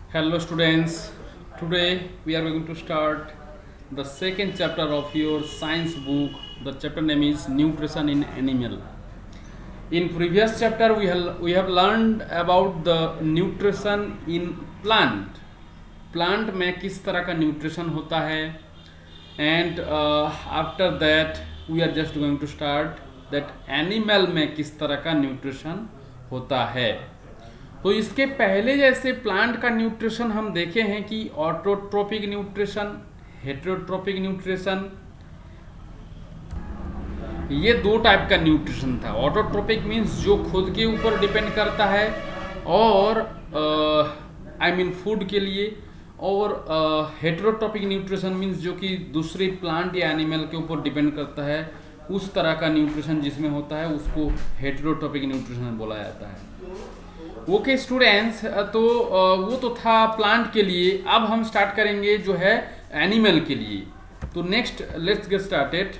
Hello students, today we are going to start the second chapter of your science book. The chapter name is Nutrition in Animal. In previous chapter we have learned about the nutrition in plant. Plant में किस तरह का nutrition होता है and after that we are just going to start that animal में किस तरह का nutrition होता है. तो इसके पहले जैसे प्लांट का न्यूट्रिशन हम देखे हैं कि ऑटोट्रोपिक न्यूट्रिशन, हेटेरोट्रोपिक न्यूट्रिशन, ये दो टाइप का न्यूट्रिशन था. ऑटोट्रोपिक मीन्स जो खुद के ऊपर डिपेंड करता है और आई मीन फूड के लिए, और हेटेरोट्रोपिक न्यूट्रिशन मीन्स जो कि दूसरे प्लांट या एनिमल के ऊपर डिपेंड करता है, उस तरह का न्यूट्रिशन जिसमें होता है उसको हेटेरोट्रोपिक न्यूट्रिशन बोला जाता है. ओके स्टूडेंट्स, तो वो तो था प्लांट के लिए. अब हम स्टार्ट करेंगे जो है एनिमल के लिए. तो नेक्स्ट लेट्स गेट स्टार्टेड.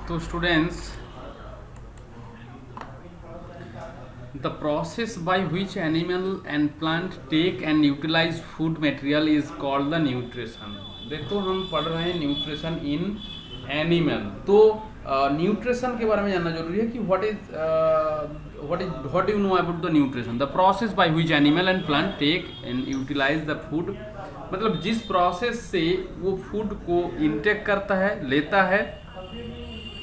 तो students, the process by which animal and plant take and utilise food material is called the nutrition. देखो हम पढ़ रहे हैं न्यूट्रिशन इन एनिमल. तो न्यूट्रिशन के बारे में जानना जरूरी है कि what you know about the nutrition. The process by which animal and plant take and utilise the food, मतलब जिस प्रोसेस से वो फूड को इंटेक करता है, लेता है,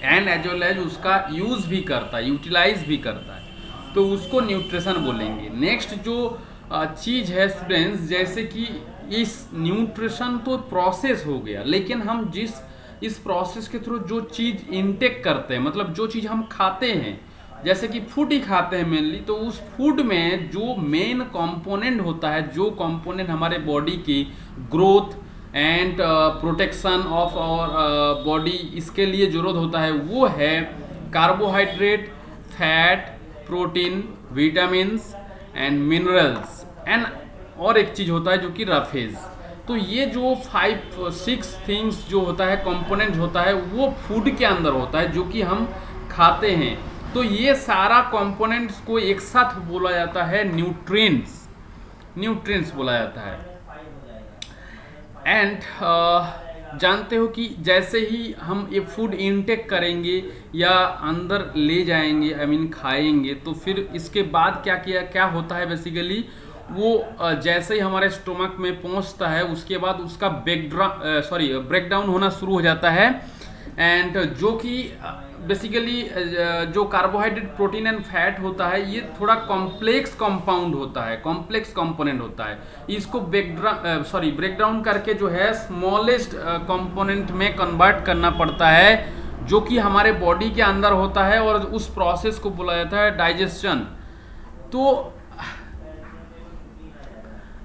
एंड एज वेल एज उसका यूज भी करता है, यूटिलाइज भी करता है, तो उसको न्यूट्रिशन बोलेंगे. नेक्स्ट जो चीज़ है स्टूडेंट्स, जैसे कि इस न्यूट्रिशन तो प्रोसेस हो गया, लेकिन हम जिस इस प्रोसेस के थ्रू जो चीज़ इनटेक करते हैं, मतलब जो चीज़ हम खाते हैं, जैसे कि फूड ही खाते हैं मेनली, तो उस फूड में जो मेन कंपोनेंट होता है, जो कंपोनेंट हमारे बॉडी की growth and protection of our body, इसके लिए ज़रूरत होता है, वो है carbohydrate, fat, protein, vitamins and minerals and और एक चीज़ होता है जो कि रफेज. तो ये जो 5-6 थिंग्स जो होता है, कंपोनेंट होता है, वो फूड के अंदर होता है जो कि हम खाते हैं. तो ये सारा कंपोनेंट्स को एक साथ बोला जाता है न्यूट्रिएंट्स. न्यूट्रिएंट्स बोला जाता है. एंड जानते हो कि जैसे ही हम ये फूड इनटेक करेंगे या अंदर ले जाएंगे, आई मीन खाएंगे, तो फिर इसके बाद क्या होता है बेसिकली, वो जैसे ही हमारे स्टोमक में पहुंचता है उसके बाद उसका ब्रेकडाउन होना शुरू हो जाता है. एंड जो कि बेसिकली जो कार्बोहाइड्रेट, प्रोटीन एंड फैट होता है, ये थोड़ा कॉम्प्लेक्स कंपाउंड होता है, कॉम्प्लेक्स कंपोनेंट होता है. इसको ब्रेकडाउन करके जो है स्मॉलेस्ट कंपोनेंट में कन्वर्ट करना पड़ता है, जो कि हमारे बॉडी के अंदर होता है, और उस प्रोसेस को बोला जाता है डाइजेशन. तो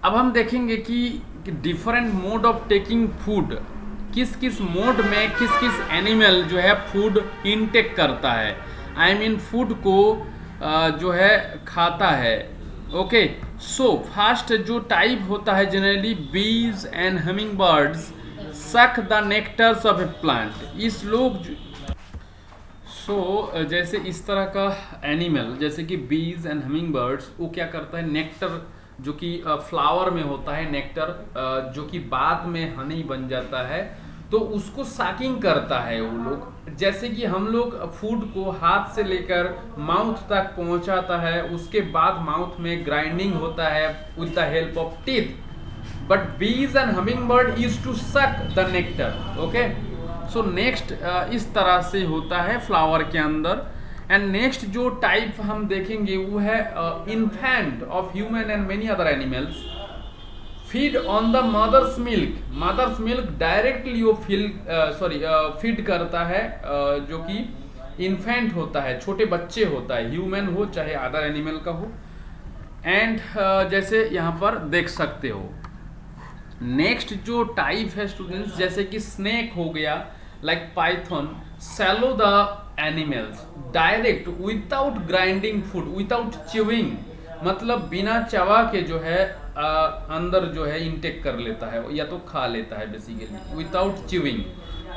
अब हम देखेंगे कि different mode of taking food, किस किस मोड में किस किस एनिमल जो है फूड इनटेक करता है, आई मीन फूड को जो है खाता है. ओके, सो फर्स्ट जो टाइप होता है जनरली, बीज and humming birds suck the nectars of A plant. इस लोग जैसे इस तरह का एनिमल जैसे कि बीज एंड हमिंग बर्ड्स, वो क्या करता है, नेक्टर जो कि फ्लावर में होता है, नेक्टर जो कि बाद में हनी बन जाता है, तो उसको साकिंग करता है वो लोग. जैसे कि हम लोग फूड को हाथ से लेकर माउथ तक पहुंचाता है, उसके बाद माउथ में ग्राइंडिंग होता है with the help of teeth, but bees and hummingbird use to suck the nectar. Okay, so next इस तरह से होता है फ्लावर के अंदर. एंड नेक्स्ट जो टाइप हम देखेंगे वो है infant of human and many other animals feed on the mother's milk. Mother's milk directly वो फीड करता है, जो कि इन्फेंट होता है, छोटे बच्चे होता है, ह्यूमन हो चाहे अदर एनिमल का हो. एंड जैसे यहाँ पर देख सकते हो. नेक्स्ट जो टाइप है स्टूडेंट्स, जैसे कि स्नेक हो गया, like Python, swallow the animals direct without grinding food, without chewing, मतलब बिना चबा के जो है अंदर जो है इनटेक कर लेता है या तो खा लेता है बेसिकली, विदाउट च्यूइंग.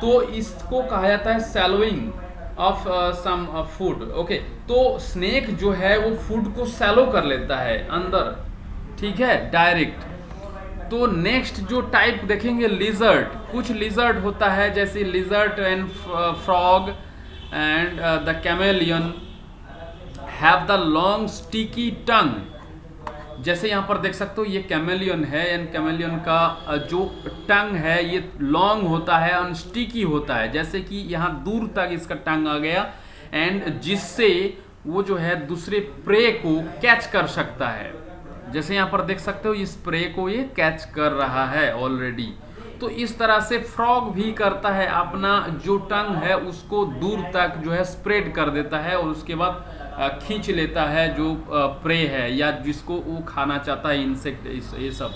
तो इसको कहा जाता है swallowing. Of some food. Okay, तो स्नेक जो है वो फूड को सैलो कर लेता है अंदर, ठीक है, डायरेक्ट। तो नेक्स्ट जो टाइप देखेंगे लिजर्ड, कुछ लिजर्ड होता है जैसे lizard and frog and the chameleon have the long sticky tongue. जैसे यहाँ पर देख सकते हो ये कैमेलियन है, एंड कैमेलियन का जो टंग है ये लॉन्ग होता है और स्टिकी होता है, जैसे कि यहाँ दूर तक इसका टंग आ गया, एंड जिससे वो जो है दूसरे प्रे को कैच कर सकता है। जैसे यहाँ पर देख सकते हो इस प्रे को ये कैच कर रहा है ऑलरेडी। तो इस तरह से फ्रॉग भी करता है, अपना जो टंग है उसको दूर तक जो है स्प्रेड कर देता है और उसके बाद खींच लेता है जो प्रे है या जिसको वो खाना चाहता है, इंसेक्ट, ये सब।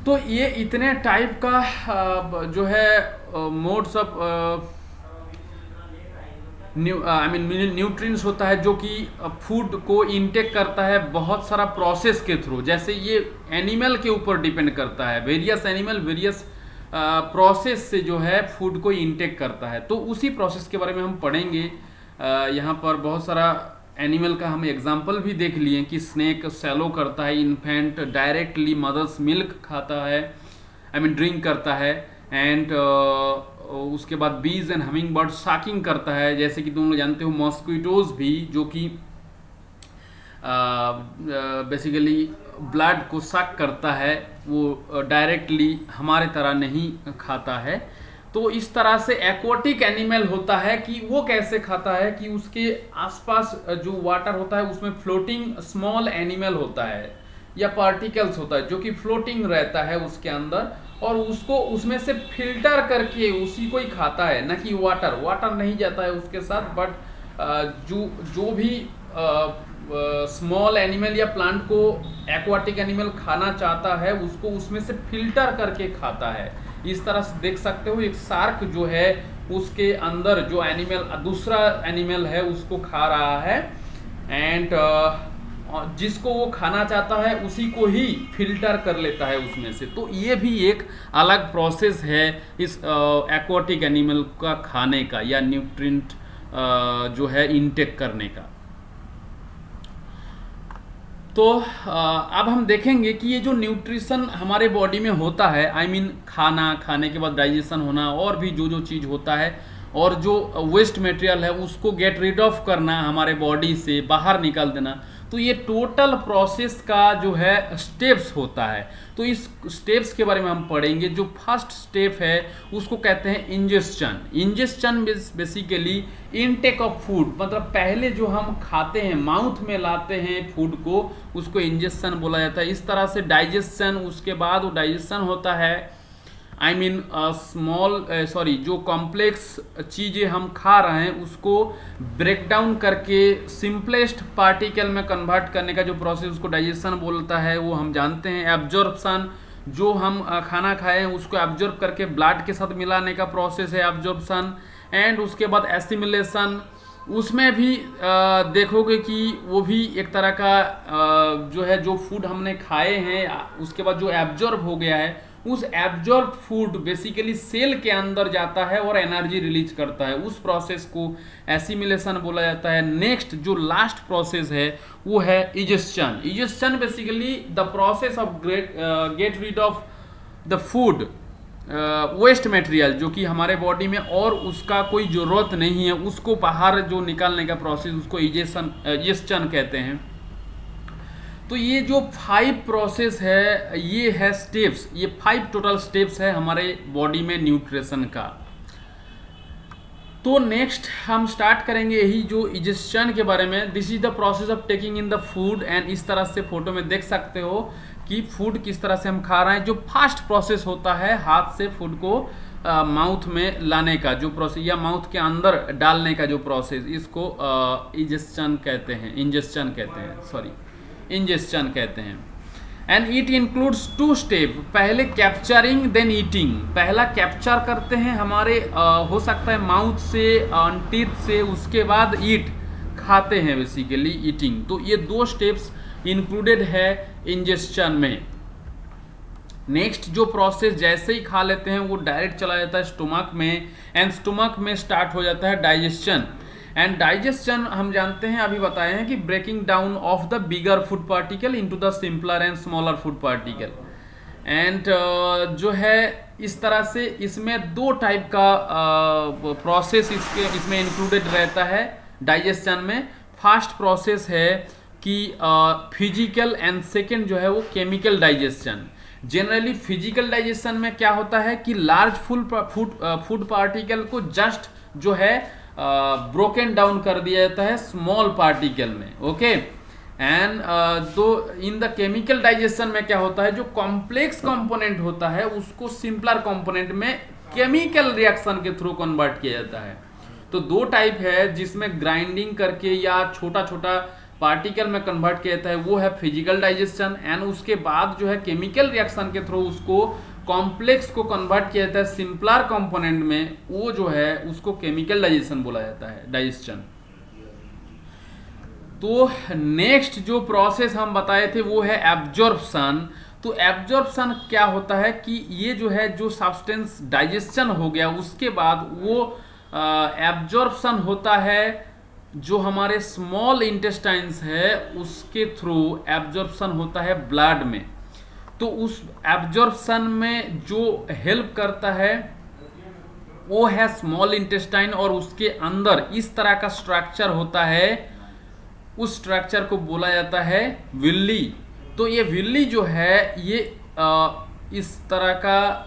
तो ये इतने टाइप का जो है मोड्स ऑफ न्यूट्रिएंट्स होता है जो कि फूड को इनटेक करता है बहुत सारा प्रोसेस के थ्रू। जैसे ये एनिमल के ऊपर डिपेंड करता है, वेरियस एनिमल वेरियस प्रोसेस से जो है फूड को इनटेक करता है। तो उसी प्रोसेस के बारे में हम पढ़ेंगे। यहाँ पर बहुत सारा एनिमल का हम एग्जाम्पल भी देख लिए कि स्नेक सैलो करता है, इन्फेंट डायरेक्टली मदर्स मिल्क खाता है, ड्रिंक करता है, एंड उसके बाद बीज एंड हमिंग बर्ड साकिंग करता है। जैसे कि तुम लोग जानते हो मॉस्किटोज भी जो कि बेसिकली ब्लड को सक करता है, वो डायरेक्टली हमारे तरह नहीं खाता है। तो इस तरह से एक्वाटिक एनिमल होता है कि वो कैसे खाता है कि उसके आसपास जो वाटर होता है उसमें फ्लोटिंग स्मॉल एनिमल होता है या पार्टिकल्स होता है जो कि फ्लोटिंग रहता है उसके अंदर, और उसको उसमें से फिल्टर करके उसी को ही खाता है, ना कि वाटर नहीं जाता है उसके साथ। बट जो भी स्मॉल एनिमल या प्लांट को एक्वाटिक एनिमल खाना चाहता है उसको उसमें से फिल्टर करके खाता है। इस तरह से देख सकते हो एक शार्क जो है उसके अंदर जो एनिमल दूसरा एनिमल है उसको खा रहा है, एंड जिसको वो खाना चाहता है उसी को ही फिल्टर कर लेता है उसमें से। तो ये भी एक अलग प्रोसेस है इस एक्वाटिक एनिमल का खाने का या न्यूट्रिएंट जो है इनटेक करने का। तो अब हम देखेंगे कि ये जो न्यूट्रिशन हमारे बॉडी में होता है, खाने के बाद डाइजेशन होना और भी जो चीज़ होता है, और जो वेस्ट मटेरियल है उसको गेट रिड ऑफ करना, हमारे बॉडी से बाहर निकाल देना। तो ये टोटल प्रोसेस का जो है स्टेप्स होता है। तो इस स्टेप्स के बारे में हम पढ़ेंगे। जो फर्स्ट स्टेप है उसको कहते हैं इंजेस्शन। इंजेस्शन बेसिकली इनटेक ऑफ फूड, मतलब पहले जो हम खाते हैं माउथ में लाते हैं फूड को, उसको इंजेस्शन बोला जाता है। इस तरह से डाइजेशन, उसके बाद वो डाइजेशन होता है जो कॉम्प्लेक्स चीज़ें हम खा रहे हैं उसको ब्रेक डाउन करके सिंपलेस्ट पार्टिकल में कन्वर्ट करने का जो प्रोसेस उसको डाइजेशन बोलता है, वो हम जानते हैं। एब्जॉर्प्शन, जो हम खाना खाए हैं उसको एब्जॉर्ब करके ब्लड के साथ मिलाने का प्रोसेस है एब्जॉर्प्शन। एंड उसके बाद एसिमिलेशन, उसमें भी देखोगे कि वो भी एक तरह का जो है जो फूड हमने खाए हैं उसके बाद जो एब्जॉर्ब हो गया है उस एब्जॉर्ब फूड बेसिकली सेल के अंदर जाता है और एनर्जी रिलीज करता है। उस प्रोसेस को एसिमिलेशन बोला जाता है। नेक्स्ट जो लास्ट प्रोसेस है वो है egestion. Egestion basically the process of get rid of the food waste material जो कि हमारे बॉडी में और उसका कोई ज़रूरत नहीं है उसको बाहर जो निकालने का प्रोसेस उसको इजेस्शन कहते हैं। तो ये जो 5 प्रोसेस है ये है स्टेप्स, ये 5 टोटल स्टेप्स है हमारे बॉडी में न्यूट्रिशन का। तो नेक्स्ट हम स्टार्ट करेंगे यही जो इजेस्शन के बारे में। This is the process of taking in the food, and इस तरह से फोटो में देख सकते हो कि फूड किस तरह से हम खा रहे हैं। जो फर्स्ट प्रोसेस होता है हाथ से फूड को माउथ में लाने का जो प्रोसेस या माउथ के अंदर डालने का जो प्रोसेस, इसको इंजेस्शन कहते हैं, इंजेस्शन कहते हैं। एंड इट इंक्लूड्स 2 स्टेप, पहले कैप्चरिंग देन ईटिंग। पहला कैप्चर करते हैं हमारे हो सकता है माउथ से, टीथ से, उसके बाद ईट खाते हैं बेसिकली ईटिंग। तो ये 2 स्टेप्स इंक्लूडेड है इंजेस्शन में। नेक्स्ट जो प्रोसेस जैसे ही खा लेते हैं वो डायरेक्ट चला जाता है स्टोमक में, एंड स्टोमक में स्टार्ट हो जाता है डाइजेशन। एंड डाइजेशन हम जानते हैं, अभी बताए हैं कि breaking down of the bigger food particle into the simpler and smaller food particle. And जो है इस तरह से इसमें दो टाइप का प्रोसेस इसमें इंक्लूडेड रहता है डाइजेशन में। फर्स्ट प्रोसेस है कि फिजिकल, एंड सेकेंड जो है वो chemical digestion. Generally physical digestion में क्या होता है कि लार्ज फूड पार्टिकल को जस्ट जो है ब्रोकन डाउन कर दिया जाता है स्मॉल पार्टिकल में, ओके। एंड तो इन द केमिकल डाइजेशन में क्या होता है, जो कॉम्प्लेक्स कंपोनेंट होता है उसको सिंपलर कंपोनेंट में केमिकल रिएक्शन के थ्रू कन्वर्ट किया जाता है। तो दो टाइप है जिसमें ग्राइंडिंग करके या छोटा छोटा पार्टिकल में कन्वर्ट किया जाता है, वो है फिजिकल डाइजेशन। एंड उसके बाद जो है केमिकल रिएक्शन के थ्रू उसको कॉम्प्लेक्स को कन्वर्ट किया जाता है सिंपलर कंपोनेंट में, वो जो है उसको केमिकल डाइजेशन बोला जाता है, डाइजेशन। तो नेक्स्ट जो प्रोसेस हम बताए थे वो है एब्जॉर्प्शन। तो एब्जॉर्प्शन क्या होता है कि ये जो है जो सब्सटेंस डाइजेशन हो गया उसके बाद वो एब्जॉर्प्शन होता है जो हमारे स्मॉल इंटेस्टाइन्स है उसके थ्रू एब्जॉर्प्शन होता है ब्लड में। तो उस एब्जॉर्प्शन में जो हेल्प करता है वो है स्मॉल इंटेस्टाइन, और उसके अंदर इस तरह का स्ट्रक्चर होता है, उस स्ट्रक्चर को बोला जाता है विल्ली। तो ये विल्ली जो है ये इस तरह का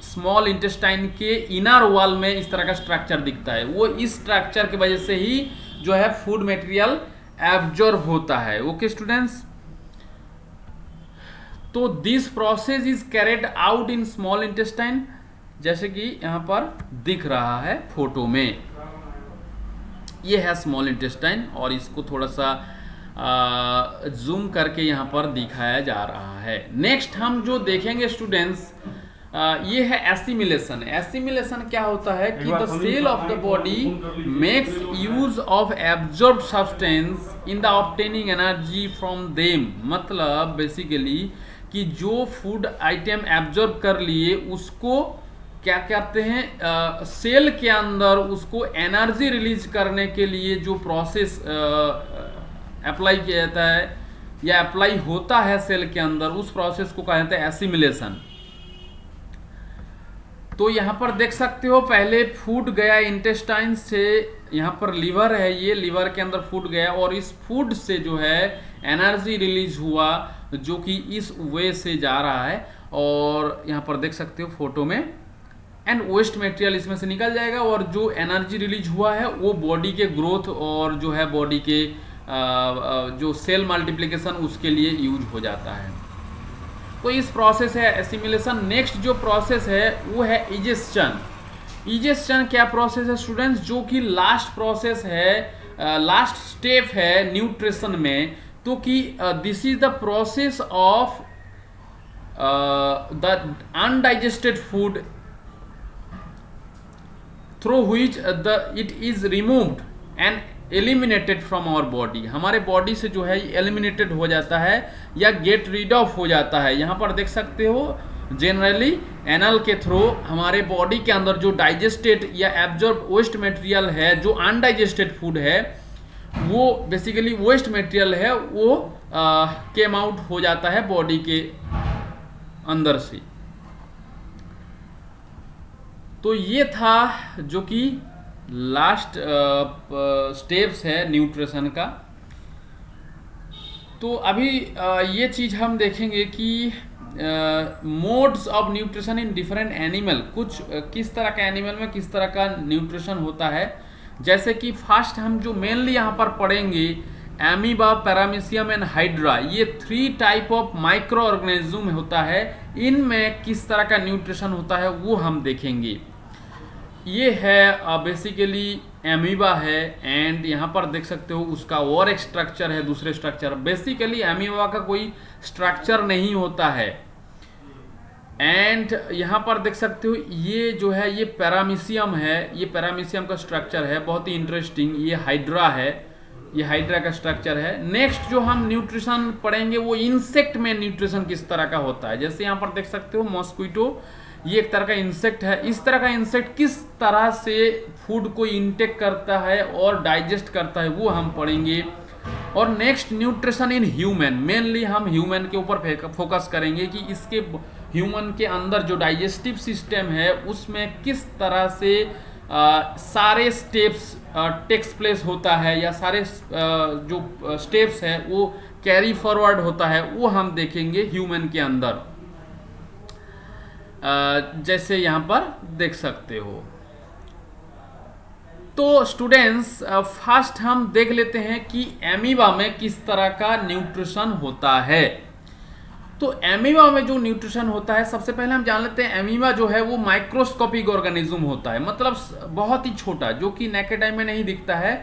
स्मॉल इंटेस्टाइन के इनर वॉल में इस तरह का स्ट्रक्चर दिखता है। वो इस स्ट्रक्चर की वजह से ही जो है फूड मटेरियल एब्जॉर्ब होता है, ओके स्टूडेंट्स। तो this process is carried out in small intestine, जैसे कि यहां पर दिख रहा है फोटो में, ये है स्मॉल इंटेस्टाइन, और इसको थोड़ा सा जूम करके यहाँ पर दिखाया जा रहा है। नेक्स्ट हम जो देखेंगे स्टूडेंट्स, ये है एसिमिलेशन। एसिमिलेशन क्या होता है कि the cell of the body makes use of absorb substance in the obtaining energy from them. मतलब बेसिकली कि जो फूड आइटम एब्जॉर्ब कर लिए उसको क्या कहते हैं, सेल के अंदर उसको एनर्जी रिलीज करने के लिए जो प्रोसेस अप्लाई किया जाता है या अप्लाई होता है सेल के अंदर, उस प्रोसेस को कहा जाता है एसिमिलेशन। तो यहाँ पर देख सकते हो पहले फूड गया इंटेस्टाइन से, यहाँ पर लीवर है, ये लीवर के अंदर फूड गया और इस फूड से जो है एनर्जी रिलीज हुआ जो कि इस वे से जा रहा है, और यहाँ पर देख सकते हो फोटो में, एंड वेस्ट मटेरियल इसमें से निकल जाएगा और जो एनर्जी रिलीज हुआ है वो बॉडी के ग्रोथ और जो है बॉडी के जो सेल मल्टीप्लिकेशन उसके लिए यूज हो जाता है। तो इस प्रोसेस है एसिमिलेशन। नेक्स्ट जो प्रोसेस है वो है इजेस्चन। इजेस्चन क्या प्रोसेस है स्टूडेंट्स, जो कि लास्ट प्रोसेस है, लास्ट स्टेप है न्यूट्रिशन में। तो कि this is the process of the undigested food through which it is removed and eliminated from our body. हमारे बॉडी से जो है एलिमिनेटेड हो जाता है या गेट रीड ऑफ हो जाता है। यहाँ पर देख सकते हो जनरली एनल के थ्रू हमारे बॉडी के अंदर जो डाइजेस्टेड या एब्जॉर्ब वेस्ट मटेरियल है, जो अनडाइजेस्टेड फूड है, वो बेसिकली वेस्ट मटेरियल है, वो केम आउट हो जाता है बॉडी के अंदर से। तो ये था जो कि लास्ट स्टेप्स है न्यूट्रिशन का। तो अभी ये चीज़ हम देखेंगे कि modes of nutrition in different animal, कुछ किस तरह का एनिमल में किस तरह का न्यूट्रिशन होता है। जैसे कि फर्स्ट हम जो मेनली यहाँ पर पढ़ेंगे एमीबा, पैरामीशियम एंड हाइड्रा, ये 3 टाइप ऑफ माइक्रो ऑर्गेनिज्म होता है। इनमें किस तरह का न्यूट्रिशन होता है वो हम देखेंगे। ये है बेसिकली एमीबा है, एंड यहाँ पर देख सकते हो उसका और एक स्ट्रक्चर है, दूसरे स्ट्रक्चर। बेसिकली एमीबा का कोई स्ट्रक्चर नहीं होता है। एंड यहाँ पर देख सकते हो ये जो है ये पैरामीशियम है, ये पैरामीशियम का स्ट्रक्चर है, बहुत ही इंटरेस्टिंग। ये हाइड्रा है, ये हाइड्रा का स्ट्रक्चर है। नेक्स्ट जो हम न्यूट्रिशन पढ़ेंगे वो इंसेक्ट में न्यूट्रिशन किस तरह का होता है। जैसे यहाँ पर देख सकते हो मॉस्क्विटो, ये एक तरह का इंसेक्ट है। इस तरह का इंसेक्ट किस तरह से फूड को इंटेक करता है और डाइजेस्ट करता है वो हम पढ़ेंगे। और next nutrition in human, mainly हम ह्यूमन के ऊपर फोकस करेंगे कि इसके ह्यूमन के अंदर जो डाइजेस्टिव सिस्टम है उसमें किस तरह से सारे स्टेप्स टेक्स प्लेस होता है, या सारे जो स्टेप्स है वो कैरी फॉरवर्ड होता है, वो हम देखेंगे ह्यूमन के अंदर। जैसे यहाँ पर देख सकते हो। तो स्टूडेंट्स फर्स्ट हम देख लेते हैं कि एमीबा में किस तरह का न्यूट्रिशन होता है। तो एमीबा में जो न्यूट्रिशन होता है, सबसे पहले हम जान लेते हैं एमीबा जो है वो माइक्रोस्कोपिक ऑर्गेनिज्म होता है, मतलब बहुत ही छोटा, जो कि नेकेड आई में नहीं दिखता है,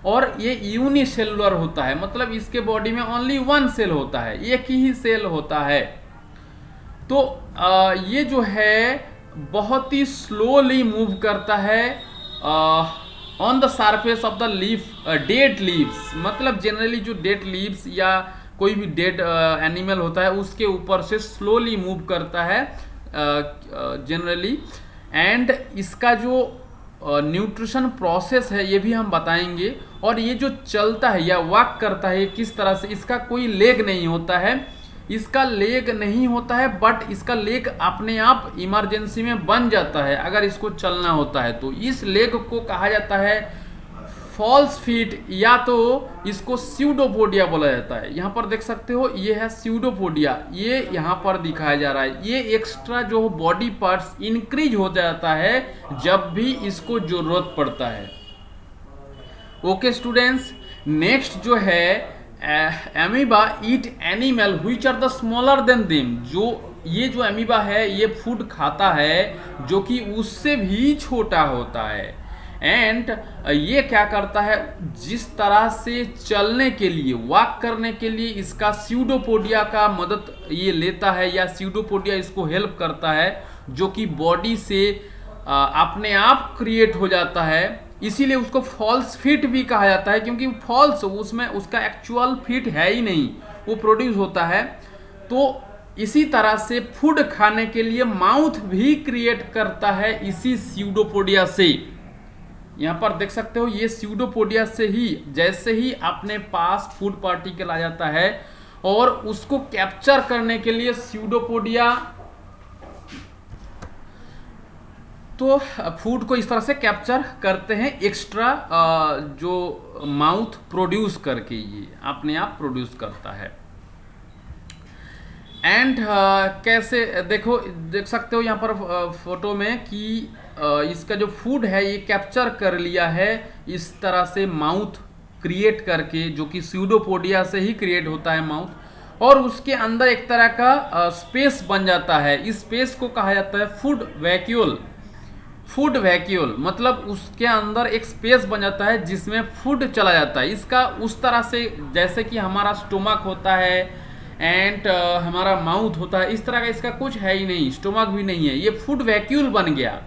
और ये यूनिसेलुलर होता है, मतलब इसके बॉडी में ओनली वन सेल होता है, एक ही सेल होता है। तो ये जो है बहुत ही स्लोली मूव करता है on the surface of the leaf, dead leaves, मतलब जनरली जो डेड लीव्स या कोई भी डेड एनिमल होता है उसके ऊपर से स्लोली मूव करता है जनरली। एंड इसका जो न्यूट्रिशन प्रोसेस है ये भी हम बताएंगे। और ये जो चलता है या वॉक करता है किस तरह से, इसका कोई लेग नहीं होता है, इसका लेग नहीं होता है, बट इसका लेग अपने आप इमरजेंसी में बन जाता है अगर इसको चलना होता है। तो इस लेग को कहा जाता है फॉल्स फीट, या तो इसको स्यूडोपोडिया बोला जाता है। यहाँ पर देख सकते हो ये है स्यूडोपोडिया, ये यहाँ पर दिखाया जा रहा है। ये एक्स्ट्रा जो बॉडी पार्ट्स इंक्रीज हो जाता है जब भी इसको जरूरत पड़ता है। ओके स्टूडेंट्स, नेक्स्ट जो है amoeba eat animal which are the smaller than them. जो ये जो एमीबा है ये फूड खाता है जो कि उससे भी छोटा होता है। एंड ये क्या करता है, जिस तरह से चलने के लिए, वॉक करने के लिए इसका स्यूडोपोडिया का मदद ये लेता है, या स्यूडोपोडिया इसको हेल्प करता है, जो कि बॉडी से अपने आप क्रिएट हो जाता है। इसीलिए उसको फॉल्स फिट भी कहा जाता है, क्योंकि फॉल्स उसमें उसका एक्चुअल फिट है ही नहीं, वो प्रोड्यूस होता है। तो इसी तरह से फूड खाने के लिए माउथ भी क्रिएट करता है इसी स्यूडोपोडिया से। यहाँ पर देख सकते हो ये स्यूडोपोडिया से ही, जैसे ही अपने पास फूड पार्टिकल आ जाता है और उसको कैप्चर करने के लिए स्यूडोपोडिया तो फूड को इस तरह से कैप्चर करते हैं, एक्स्ट्रा जो माउथ प्रोड्यूस करके ये अपने आप प्रोड्यूस करता है। एंड कैसे देखो, देख सकते हो यहाँ पर फोटो में कि इसका जो फूड है ये कैप्चर कर लिया है इस तरह से माउथ क्रिएट करके, जो कि स्यूडोपोडिया से ही क्रिएट होता है माउथ, और उसके अंदर एक तरह का स्पेस बन जाता है। इस स्पेस को कहा जाता है फूड वैक्यूल। फूड वैक्यूल मतलब उसके अंदर एक स्पेस बन जाता है जिसमें फूड चला जाता है। इसका उस तरह से जैसे कि हमारा स्टोमक होता है एंड हमारा माउथ होता है, इस तरह का इसका कुछ है ही नहीं, स्टोमक भी नहीं है, ये फूड वैक्यूल बन गया।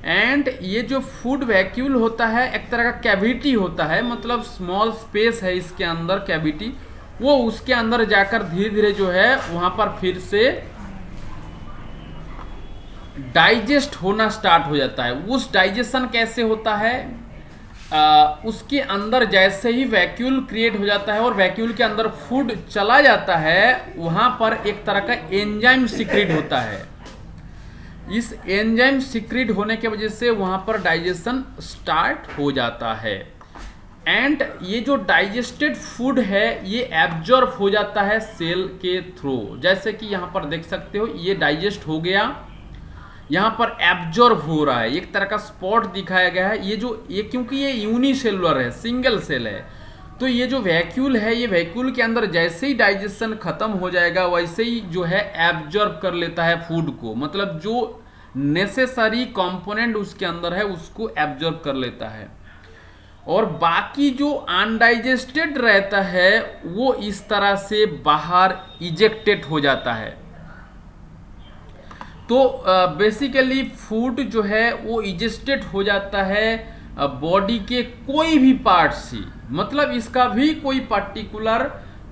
एंड ये जो फूड वैक्यूल होता है एक तरह का कैविटी होता है, मतलब स्मॉल स्पेस है इसके अंदर कैविटी, वो उसके अंदर जाकर धीरे धीरे जो है वहां पर फिर से डाइजेस्ट होना स्टार्ट हो जाता है। उस डाइजेशन कैसे होता है, उसके अंदर जैसे ही वैक्यूल क्रिएट हो जाता है और वैक्यूल के अंदर फूड चला जाता है, वहां पर एक तरह का एंजाइम सीक्रेट होता है। इस एंजाइम सीक्रेट होने की वजह से वहां पर डाइजेशन स्टार्ट हो जाता है। एंड ये जो डाइजेस्टेड फूड है ये एब्जॉर्ब हो जाता है सेल के थ्रू, जैसे कि यहाँ पर देख सकते हो ये डाइजेस्ट हो गया, यहाँ पर एब्जॉर्ब हो रहा है, एक तरह का स्पॉट दिखाया गया है। ये क्योंकि ये यूनिसेलुलर है, सिंगल सेल है, तो ये जो वैक्यूल है ये वैक्यूल के अंदर जैसे ही डाइजेशन खत्म हो जाएगा वैसे ही जो है एब्जॉर्ब कर लेता है फूड को, मतलब जो नेसेसरी कंपोनेंट उसके अंदर है उसको एब्जॉर्ब कर लेता है। और बाकी जो अनडाइजेस्टेड रहता है वो इस तरह से बाहर इजेक्टेड हो जाता है। तो बेसिकली फूड जो है वो इजेक्टेड हो जाता है बॉडी के कोई भी पार्ट से, मतलब इसका भी कोई पर्टिकुलर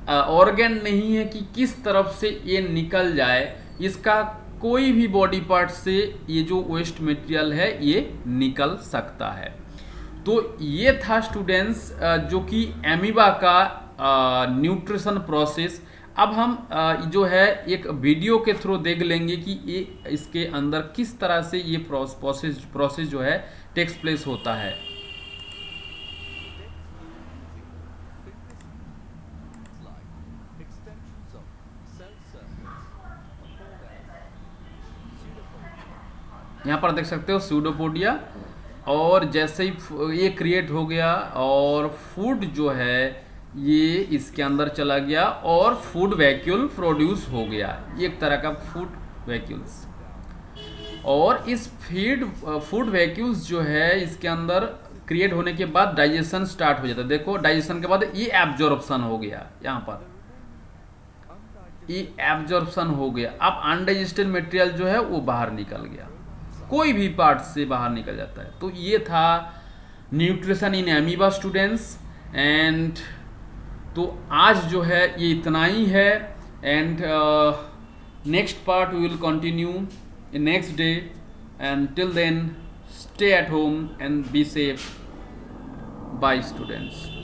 ऑर्गन नहीं है कि किस तरफ से ये निकल जाए, इसका कोई भी बॉडी पार्ट से ये जो वेस्ट मटेरियल है ये निकल सकता है। तो ये था स्टूडेंट्स जो कि एमीबा का न्यूट्रिशन प्रोसेस। अब हम जो है एक वीडियो के थ्रू देख लेंगे कि ये इसके अंदर किस तरह से ये प्रोसेस जो है टेक्स प्लेस होता है। यहाँ पर देख सकते हो स्यूडोपोडिया, और जैसे ही ये क्रिएट हो गया और फूड जो है ये इसके अंदर चला गया और फूड वैक्यूल प्रोड्यूस हो गया, एक तरह का फूड वैक्यूल्स। और इस फूड वैक्यूल्स जो है इसके अंदर क्रिएट होने के बाद डाइजेशन स्टार्ट हो जाता है। देखो डाइजेशन के बाद ये एब्जॉर्प्शन हो गया, यहाँ पर ये एब्जॉर्प्शन हो गया। अब अनडाइजेस्टेड मटेरियल जो है वो बाहर निकल गया, कोई भी पार्ट से बाहर निकल जाता है। तो ये था nutrition in amoeba students. And तो आज जो है ये इतना ही है, and next part we will continue in next day, and till then stay at home and be safe. Bye students.